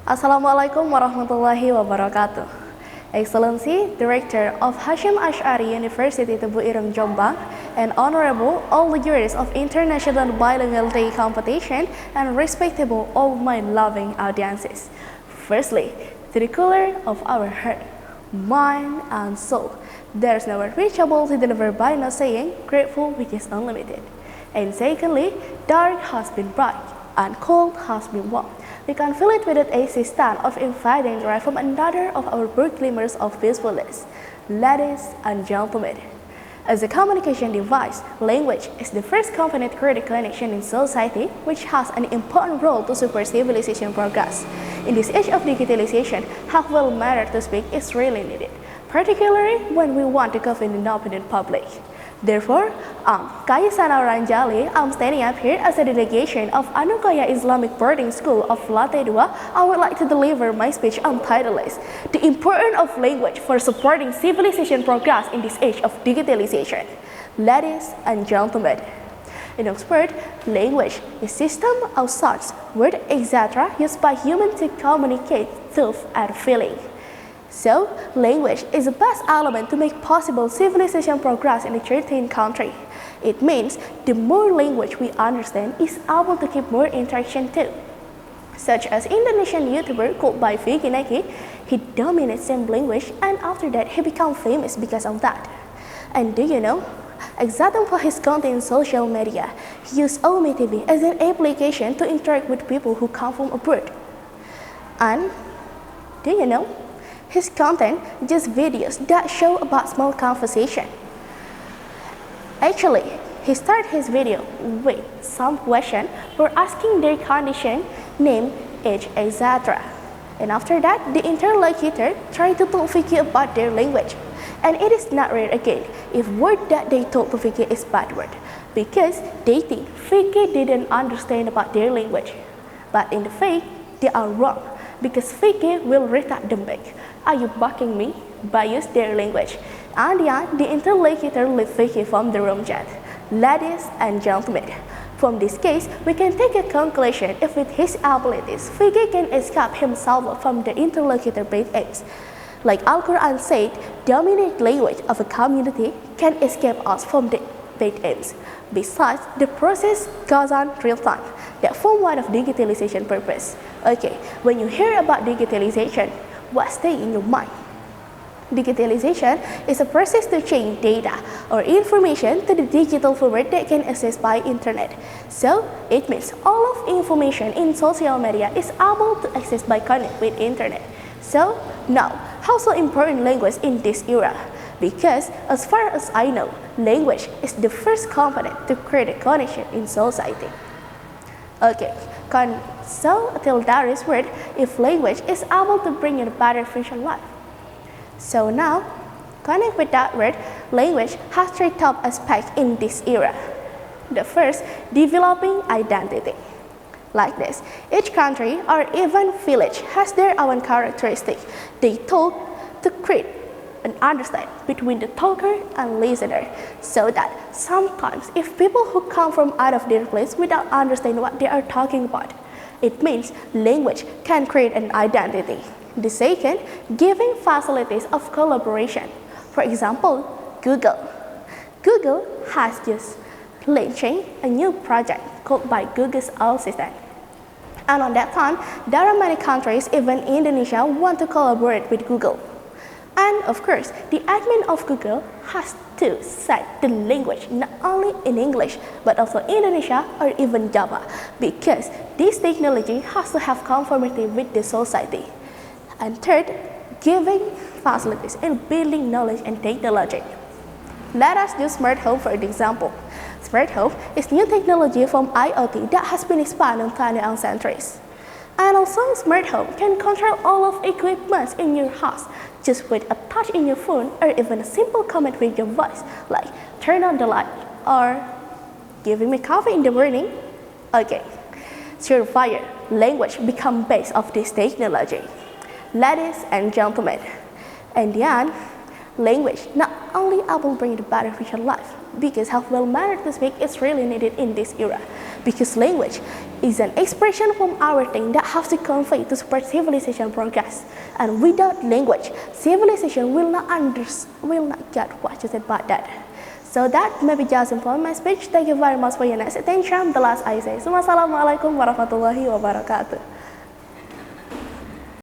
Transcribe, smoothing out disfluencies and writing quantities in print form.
Assalamualaikum warahmatullahi wabarakatuh. Excellency, Director of Hasyim Asy'ari University Tebuireng Jombang, and Honorable all the jurists of International Bilingual competition, and respectable all my loving audiences. Firstly, to the cooler of our heart, mind, and soul, there's no reachable to deliver by no saying, grateful which is unlimited. And secondly, dark has been bright, and cold has been warm. We can feel it with an AC stand of inviting right from another of our bird glimmers of peacefulness. Ladies and gentlemen, as a communication device, language is the first component creating connection in society, which has an important role to support civilization progress. In this age of digitalization, how well mannered to speak is really needed, particularly when we want to govern an open public. Therefore, Kaiyisa Naura, I'm standing up here as a delegation of Anukaya Islamic Boarding School of Latee 2. I would like to deliver my speech entitled The Importance of Language for Supporting Civilization Progress in this Age of Digitalization. Ladies and gentlemen, in Oxford, language is a system of sounds, words, etc. used by humans to communicate thoughts and feelings. So, language is the best element to make possible civilization progress in a certain country. It means the more language we understand is able to keep more interaction too. Such as Indonesian YouTuber called by Vicky, he dominates same language and after that he became famous because of that. And do you know? Example for his content in social media, he used Omi TV as an application to interact with people who come from abroad. And do you know? His content just videos that show about small conversation. Actually, he started his video with some question for asking their condition, name, age, etc. And after that, the interlocutor tried to tell Vicky about their language. And it is not rare again if word that they told to Vicky is bad word, because they think Vicky didn't understand about their language. But in the fact, they are wrong, because Vicky will retard them back. Are you bucking me? By use their language. And yeah, the interlocutor left Vicky from the room chat. Ladies and gentlemen, from this case, we can take a conclusion if with his abilities, Vicky can escape himself from the interlocutor bait aims. Like Al-Quran said, dominant language of a community can escape us from the bait aims. Besides, the process goes on real time. That form one of digitalization purpose. Okay, when you hear about digitalization, what stays in your mind? Digitalization is a process to change data or information to the digital format that can access by internet. So, it means all of information in social media is able to access by connect with internet. So, now, how so important language in this era? Because as far as I know, language is the first component to create a connection in society. Okay, so till that is word, if language is able to bring in a better future life. So now, connect with that word, language has three top aspects in this era. The first, developing identity. Like this, each country or even village has their own characteristics. They talk to create an understanding between the talker and listener, so that sometimes if people who come from out of their place without understanding what they are talking about, it means language can create an identity. The second, giving facilities of collaboration. For example, Google. Google has just launching a new project called by Google's Assistant. And on that time, there are many countries, even Indonesia, want to collaborate with Google. And of course, the admin of Google has to set the language not only in English, but also Indonesia or even Java, because this technology has to have conformity with the society. And third, giving facilities and building knowledge and technology. Let us use smart home for an example. Smart home is new technology from IoT that has been expanded on 21 centuries. And also, smart home can control all of equipment in your house just with a touch in your phone or even a simple command with your voice, like turn on the light or giving me coffee in the morning. Okay, surefire language become base of this technology. Ladies and gentlemen, and then Language not only will bring the better future life, because how well mannered to speak is really needed in this era. Because language is an expression from our thing that has to convey to support civilization progress. And without language, civilization will not get what you said about that. So that may be just for my speech. Thank you very much for your nice attention. The last I say, Wassalamualaikum warahmatullahi wabarakatuh.